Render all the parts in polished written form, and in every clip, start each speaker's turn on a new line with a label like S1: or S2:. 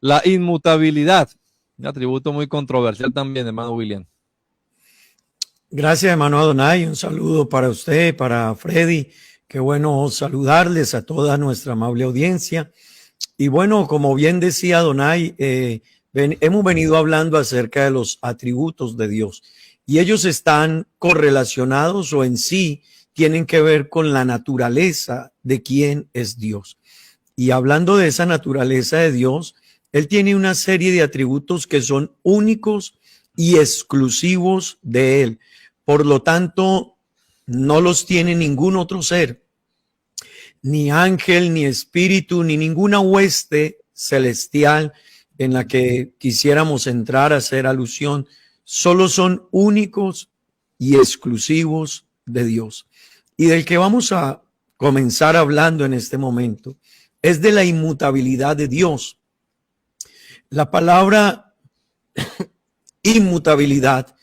S1: La inmutabilidad, un atributo muy controversial también, hermano William.
S2: Gracias, hermano Adonai. Un saludo para usted, para Freddy. Qué bueno saludarles a toda nuestra amable audiencia. Y bueno, como bien decía Adonai, hemos venido hablando acerca de los atributos de Dios. Y ellos están correlacionados o en sí tienen que ver con la naturaleza de quién es Dios. Y hablando de esa naturaleza de Dios, Él tiene una serie de atributos que son únicos y exclusivos de Él. Por lo tanto, no los tiene ningún otro ser, ni ángel, ni espíritu, ni ninguna hueste celestial en la que quisiéramos entrar a hacer alusión. Solo son únicos y exclusivos de Dios. Y del que vamos a comenzar hablando en este momento es de la inmutabilidad de Dios. La palabra inmutabilidad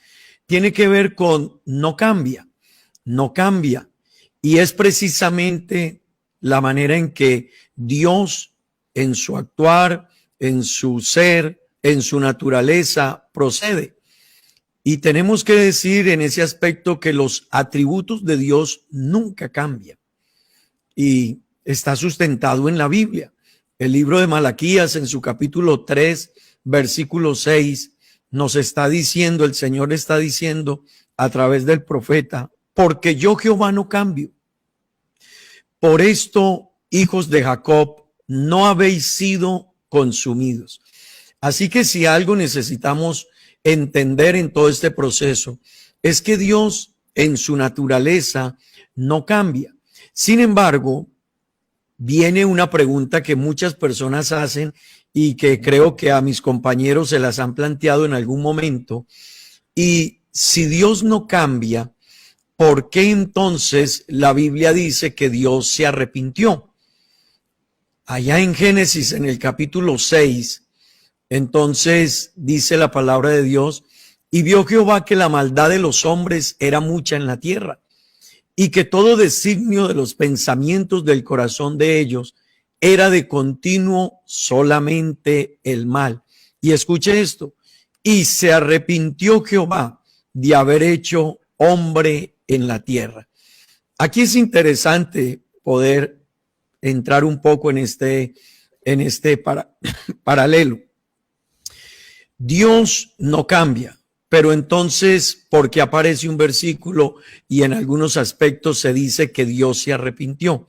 S2: tiene que ver con no cambia. Y es precisamente la manera en que Dios, en su actuar, en su ser, en su naturaleza, procede. Y tenemos que decir en ese aspecto que los atributos de Dios nunca cambian. Y está sustentado en la Biblia. El libro de Malaquías, en su capítulo 3, versículo 6, nos está diciendo, el Señor está diciendo a través del profeta, porque yo Jehová no cambio. Por esto, hijos de Jacob, no habéis sido consumidos. Así que si algo necesitamos entender en todo este proceso, es que Dios en su naturaleza no cambia. Sin embargo, viene una pregunta que muchas personas hacen y que creo que a mis compañeros se las han planteado en algún momento. Y si Dios no cambia, ¿por qué entonces la Biblia dice que Dios se arrepintió? Allá en Génesis, en el capítulo 6, entonces dice la palabra de Dios, y vio Jehová que la maldad de los hombres era mucha en la tierra, y que todo designio de los pensamientos del corazón de ellos era de continuo solamente el mal. Y escuche esto, y se arrepintió Jehová de haber hecho hombre en la tierra. Aquí es interesante poder entrar un poco en este paralelo. Dios no cambia, pero entonces, ¿por qué aparece un versículo y en algunos aspectos se dice que Dios se arrepintió?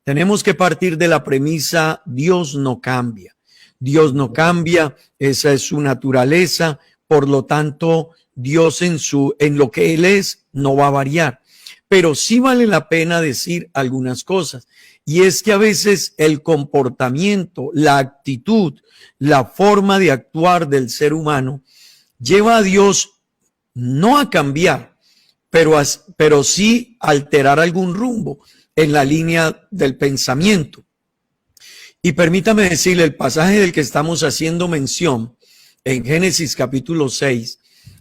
S2: Tenemos que partir de la premisa, Dios no cambia. Dios no cambia, esa es su naturaleza, por lo tanto, Dios en lo que Él es no va a variar. Pero sí vale la pena decir algunas cosas. Y es que a veces el comportamiento, la actitud, la forma de actuar del ser humano lleva a Dios no a cambiar, pero sí alterar algún rumbo en la línea del pensamiento. Y permítame decirle, el pasaje del que estamos haciendo mención en Génesis capítulo 6,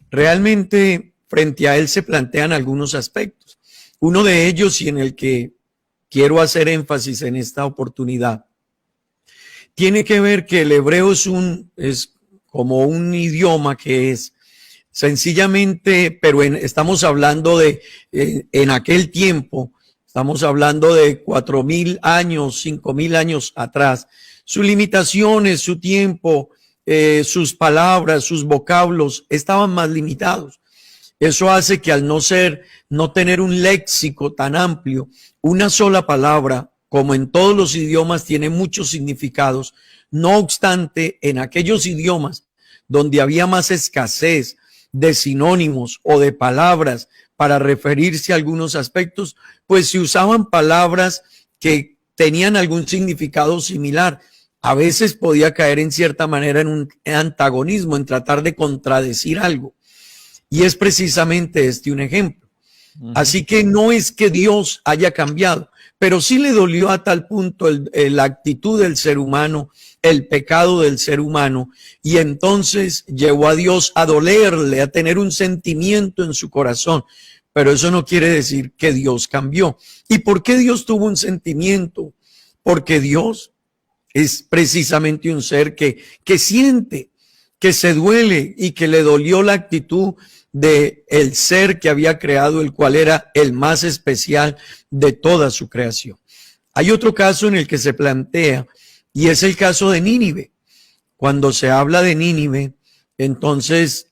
S2: realmente frente a él se plantean algunos aspectos. Uno de ellos, y en el que quiero hacer énfasis en esta oportunidad, tiene que ver que el hebreo es como un idioma que es sencillamente, pero estamos hablando de en aquel tiempo, estamos hablando de 4,000 años, 5,000 años atrás. Sus limitaciones, su tiempo, sus palabras, sus vocablos estaban más limitados. Eso hace que al no tener un léxico tan amplio, una sola palabra, como en todos los idiomas, tiene muchos significados. No obstante, en aquellos idiomas donde había más escasez de sinónimos o de palabras para referirse a algunos aspectos, pues se usaban palabras que tenían algún significado similar. A veces podía caer en cierta manera en un antagonismo, en tratar de contradecir algo. Y es precisamente un ejemplo. Así que no es que Dios haya cambiado, pero sí le dolió a tal punto la actitud del ser humano, el pecado del ser humano, y entonces llevó a Dios a dolerle, a tener un sentimiento en su corazón. Pero eso no quiere decir que Dios cambió. ¿Y por qué Dios tuvo un sentimiento? Porque Dios es precisamente un ser que siente, que se duele y que le dolió la actitud de el ser que había creado, el cual era el más especial de toda su creación. Hay otro caso en el que se plantea, y es el caso de Nínive. Cuando se habla de Nínive, entonces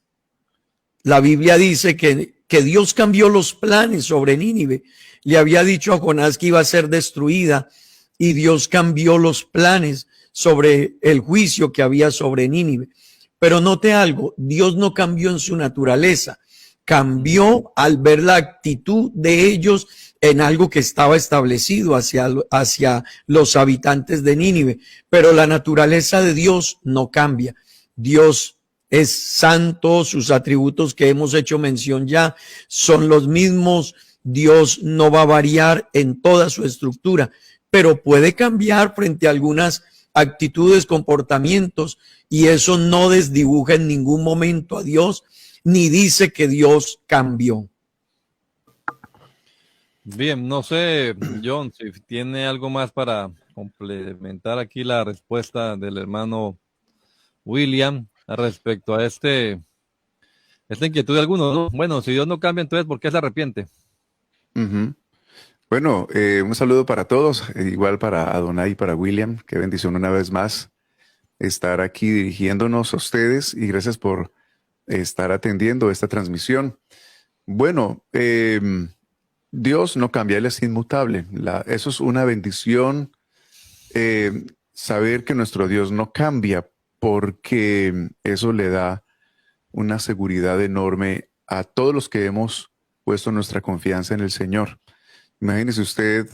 S2: la Biblia dice que Dios cambió los planes sobre Nínive. Le había dicho a Jonás que iba a ser destruida y Dios cambió los planes sobre el juicio que había sobre Nínive. Pero note algo, Dios no cambió en su naturaleza, cambió al ver la actitud de ellos en algo que estaba establecido hacia los habitantes de Nínive. Pero la naturaleza de Dios no cambia. Dios es santo, sus atributos que hemos hecho mención ya son los mismos. Dios no va a variar en toda su estructura, pero puede cambiar frente a algunas actitudes, comportamientos, y eso no desdibuja en ningún momento a Dios, ni dice que Dios cambió.
S1: Bien, no sé, John, si tiene algo más para complementar aquí la respuesta del hermano William respecto a esta inquietud de algunos, ¿no? Bueno, si Dios no cambia, entonces, ¿por qué se arrepiente?
S3: Ujú. Bueno, un saludo para todos, igual para Adonai y para William. Qué bendición una vez más estar aquí dirigiéndonos a ustedes y gracias por estar atendiendo esta transmisión. Bueno, Dios no cambia, Él es inmutable. Eso es una bendición, saber que nuestro Dios no cambia, porque eso le da una seguridad enorme a todos los que hemos puesto nuestra confianza en el Señor. Imagínese usted,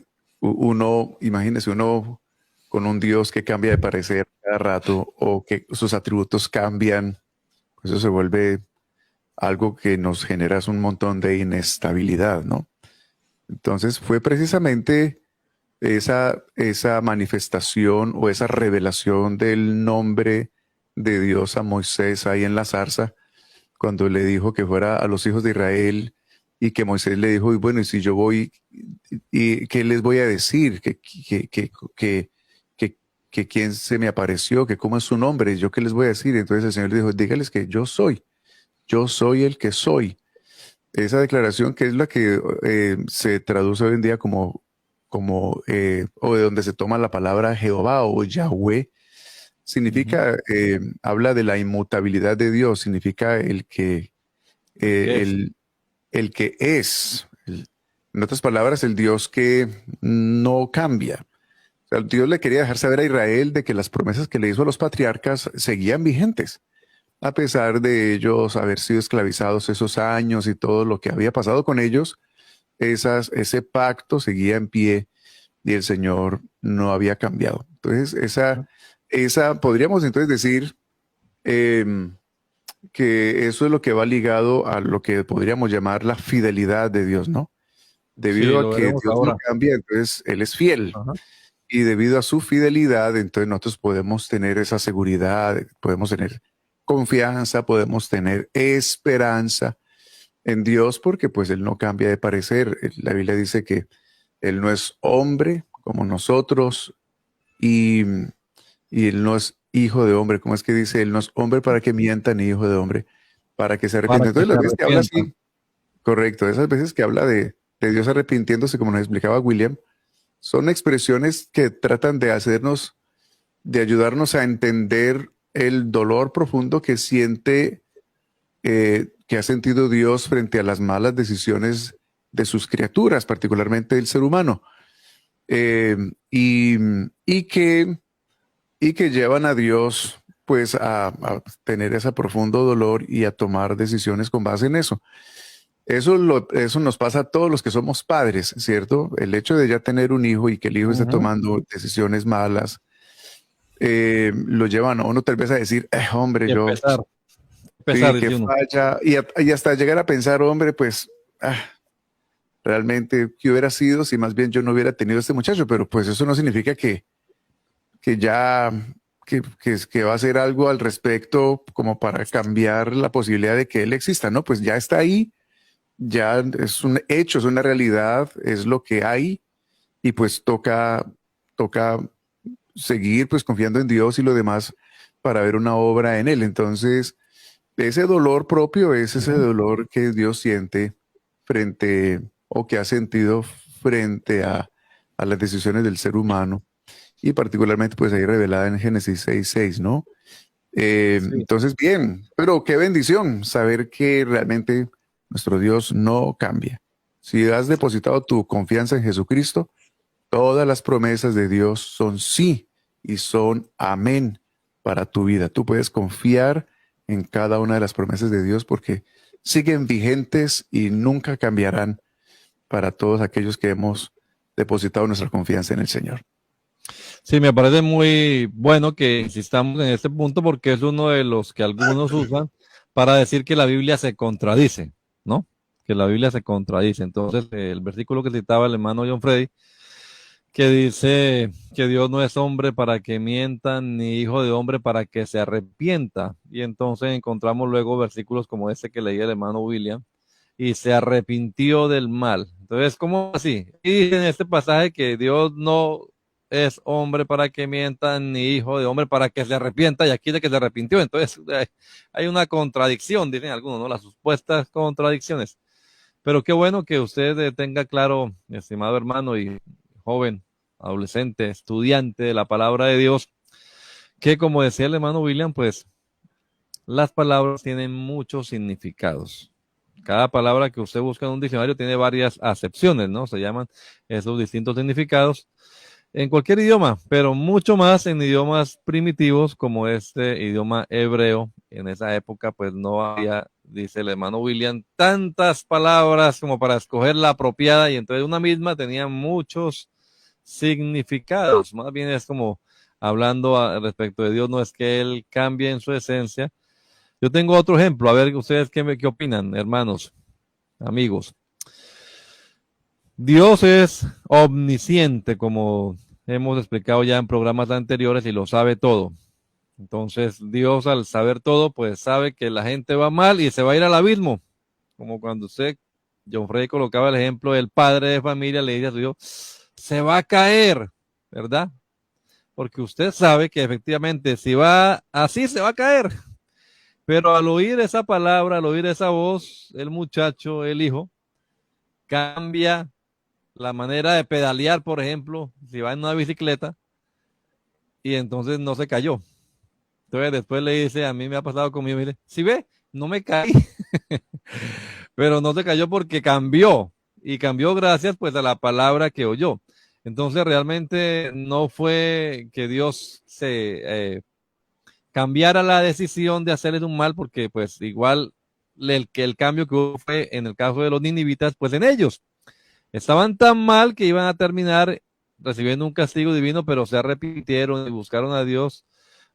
S3: imagínese uno con un Dios que cambia de parecer cada rato o que sus atributos cambian. Eso se vuelve algo que nos genera un montón de inestabilidad, ¿no? Entonces fue precisamente esa manifestación o esa revelación del nombre de Dios a Moisés ahí en la zarza, cuando le dijo que fuera a los hijos de Israel y que Moisés le dijo, y bueno, y si yo voy, ¿y qué les voy a decir? Que quién se me apareció, que cómo es su nombre, yo qué les voy a decir. Entonces el Señor le dijo, dígales que yo soy el que soy. Esa declaración que es la que se traduce hoy en día o de donde se toma la palabra Jehová o Yahweh, significa, habla de la inmutabilidad de Dios, significa el que es. En otras palabras, el Dios que no cambia. O sea, Dios le quería dejar saber a Israel de que las promesas que le hizo a los patriarcas seguían vigentes, a pesar de ellos haber sido esclavizados esos años y todo lo que había pasado con ellos. Ese pacto seguía en pie y el Señor no había cambiado. Entonces, podríamos entonces decir que eso es lo que va ligado a lo que podríamos llamar la fidelidad de Dios, ¿no? Debido a que Dios no cambia, entonces Él es fiel. Ajá. Y debido a su fidelidad, entonces nosotros podemos tener esa seguridad, podemos tener confianza, podemos tener esperanza en Dios, porque pues Él no cambia de parecer. La Biblia dice que Él no es hombre como nosotros y Él no es hijo de hombre. ¿Cómo es que dice? Él no es hombre para que mienta ni hijo de hombre para que se arrepienta. Entonces las veces que habla así, correcto, esas veces que habla de Dios arrepintiéndose, como nos explicaba William, son expresiones que tratan de ayudarnos a entender el dolor profundo que que ha sentido Dios frente a las malas decisiones de sus criaturas, particularmente el ser humano, y que llevan a Dios pues a tener ese profundo dolor y a tomar decisiones con base en eso. Eso nos pasa a todos los que somos padres, ¿cierto? El hecho de ya tener un hijo y que el hijo esté tomando decisiones malas, lo llevan a uno tal vez a decir, hombre, yo que falla, y hasta llegar a pensar, hombre, pues realmente qué hubiera sido si más bien yo no hubiera tenido a este muchacho, pero pues eso no significa que va a hacer algo al respecto como para cambiar la posibilidad de que él exista, ¿no? Pues ya está ahí, ya es un hecho, es una realidad, es lo que hay, y pues toca seguir pues confiando en Dios y lo demás para ver una obra en Él. Entonces, ese dolor propio es ese dolor que Dios siente frente o que ha sentido frente a las decisiones del ser humano y particularmente pues ahí revelada en Génesis 6:6, ¿no?
S1: Sí.
S3: Entonces, bien, pero qué bendición saber que realmente nuestro Dios no cambia. Si has depositado tu confianza en Jesucristo, todas las promesas de Dios son sí y son amén para tu vida. Tú puedes confiar en cada una de las promesas de Dios porque siguen vigentes y nunca cambiarán para todos aquellos que hemos depositado nuestra confianza en el Señor.
S1: Sí, me parece muy bueno que insistamos en este punto porque es uno de los que algunos usan para decir que la Biblia se contradice, ¿no? Que la Biblia se contradice. Entonces, el versículo que citaba el hermano John Freddy, que dice que Dios no es hombre para que mienta, ni hijo de hombre para que se arrepienta. Y entonces encontramos luego versículos como este que leía el hermano William, y se arrepintió del mal. Entonces, ¿cómo así? Y en este pasaje que Dios no es hombre para que mienta, ni hijo de hombre para que se arrepienta, y aquí de que se arrepintió. Entonces, hay una contradicción, dicen algunos, ¿no? Las supuestas contradicciones. Pero qué bueno que usted tenga claro, mi estimado hermano y joven, adolescente, estudiante de la palabra de Dios, que como decía el hermano William, pues las palabras tienen muchos significados. Cada palabra que usted busca en un diccionario tiene varias acepciones, ¿no? Se llaman esos distintos significados en cualquier idioma, pero mucho más en idiomas primitivos como este idioma hebreo. En esa época, pues no había, dice el hermano William, tantas palabras como para escoger la apropiada, y entonces una misma tenía muchos significados. Más bien es como hablando respecto de Dios, no es que Él cambie en su esencia. Yo tengo otro ejemplo, a ver ustedes qué opinan, hermanos, amigos. Dios es omnisciente, como hemos explicado ya en programas anteriores, y lo sabe todo. Entonces, Dios, al saber todo, pues sabe que la gente va mal y se va a ir al abismo. Como cuando John Freddy colocaba el ejemplo del padre de familia, le dice a su hijo, se va a caer, ¿verdad? Porque usted sabe que efectivamente si va así, se va a caer. Pero al oír esa palabra, al oír esa voz, el muchacho, el hijo, cambia la manera de pedalear, por ejemplo, si va en una bicicleta, y entonces no se cayó. Entonces después le dice, a mí me ha pasado conmigo, mire, si ve, no me caí, pero no se cayó porque cambió, y cambió gracias pues a la palabra que oyó. Entonces realmente no fue que Dios se cambiara la decisión de hacerles un mal, porque pues igual el cambio que hubo fue en el caso de los ninivitas, pues en ellos. Estaban tan mal que iban a terminar recibiendo un castigo divino, pero se arrepintieron y buscaron a Dios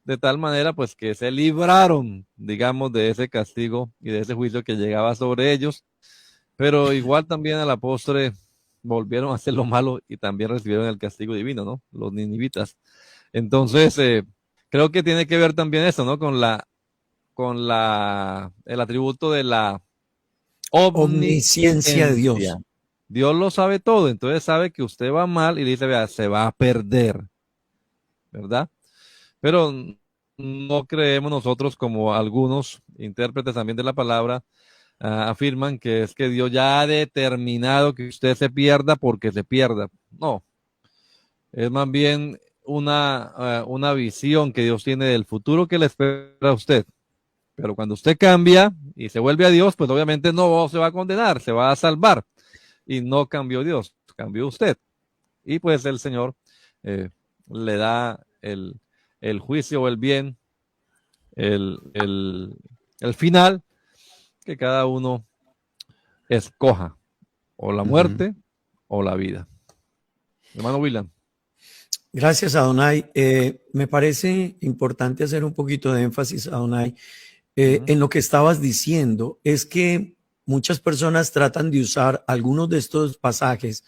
S1: de tal manera pues que se libraron, digamos, de ese castigo y de ese juicio que llegaba sobre ellos. Pero igual también a la postre volvieron a hacer lo malo y también recibieron el castigo divino, ¿no? Los ninivitas. Entonces, creo que tiene que ver también eso, ¿no? Con el atributo de la
S2: Omnisciencia de Dios.
S1: Dios lo sabe todo, entonces sabe que usted va mal y le dice, vea, se va a perder, ¿verdad? Pero no creemos nosotros, como algunos intérpretes también de la palabra afirman, que es que Dios ya ha determinado que usted se pierda porque se pierda. No, es más bien una visión que Dios tiene del futuro que le espera a usted. Pero cuando usted cambia y se vuelve a Dios, pues obviamente no se va a condenar, se va a salvar. Y no cambió Dios, cambió usted. Y pues el Señor le da el juicio o el bien, el final, que cada uno escoja, o la muerte o la vida. Hermano William.
S2: Gracias, Adonai. Me parece importante hacer un poquito de énfasis, Adonai, en lo que estabas diciendo. Es que muchas personas tratan de usar algunos de estos pasajes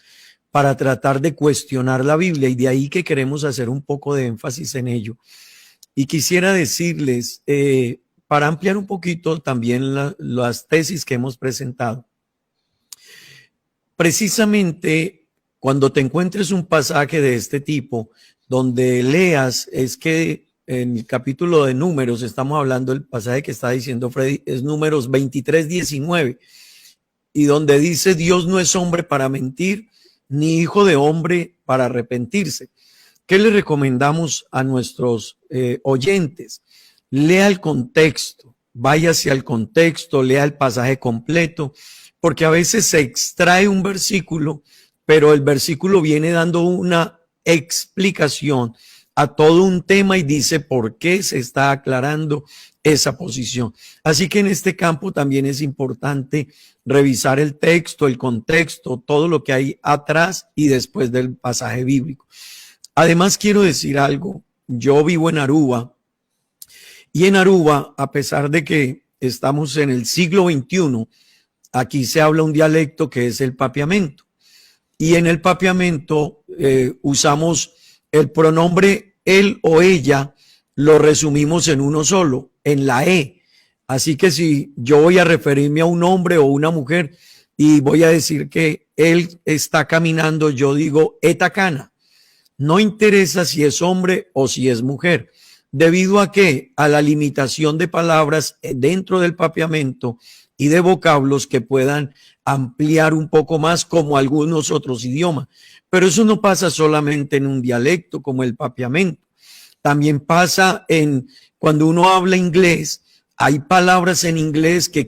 S2: para tratar de cuestionar la Biblia, y de ahí que queremos hacer un poco de énfasis en ello. Y quisiera decirles, para ampliar un poquito también las tesis que hemos presentado, precisamente cuando te encuentres un pasaje de este tipo, donde leas, es que en el capítulo de Números, estamos hablando del pasaje que está diciendo Freddy, es Números 23:19, y donde dice: Dios no es hombre para mentir, ni hijo de hombre para arrepentirse. ¿Qué le recomendamos a nuestros oyentes? Lea el contexto, váyase al contexto, lea el pasaje completo, porque a veces se extrae un versículo, pero el versículo viene dando una explicación a todo un tema y dice por qué se está aclarando esa posición. Así que en este campo también es importante revisar el texto, el contexto, todo lo que hay atrás y después del pasaje bíblico. Además, quiero decir algo. Yo vivo en Aruba, y en Aruba, a pesar de que estamos en el siglo XXI, aquí se habla un dialecto que es el papiamento. Y en el papiamento usamos el pronombre él o ella, lo resumimos en uno solo, en la E. Así que si yo voy a referirme a un hombre o una mujer y voy a decir que él está caminando, yo digo etacana. No interesa si es hombre o si es mujer. ¿Debido a qué? A la limitación de palabras dentro del papiamento y de vocablos que puedan ampliar un poco más como algunos otros idiomas. Pero eso no pasa solamente en un dialecto como el papiamento. También pasa cuando uno habla inglés. Hay palabras en inglés que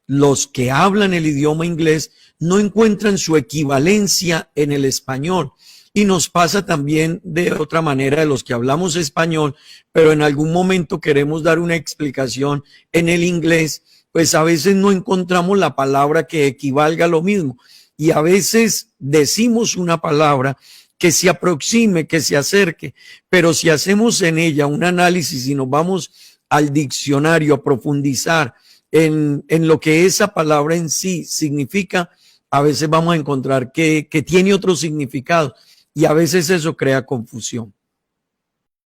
S2: los que hablan el idioma inglés no encuentran su equivalencia en el español. Y nos pasa también de otra manera de los que hablamos español, pero en algún momento queremos dar una explicación en el inglés, pues a veces no encontramos la palabra que equivalga a lo mismo. Y a veces decimos una palabra que se aproxime, que se acerque, pero si hacemos en ella un análisis y nos vamos al diccionario a profundizar en lo que esa palabra en sí significa, a veces vamos a encontrar que tiene otro significado. Y a veces eso crea confusión.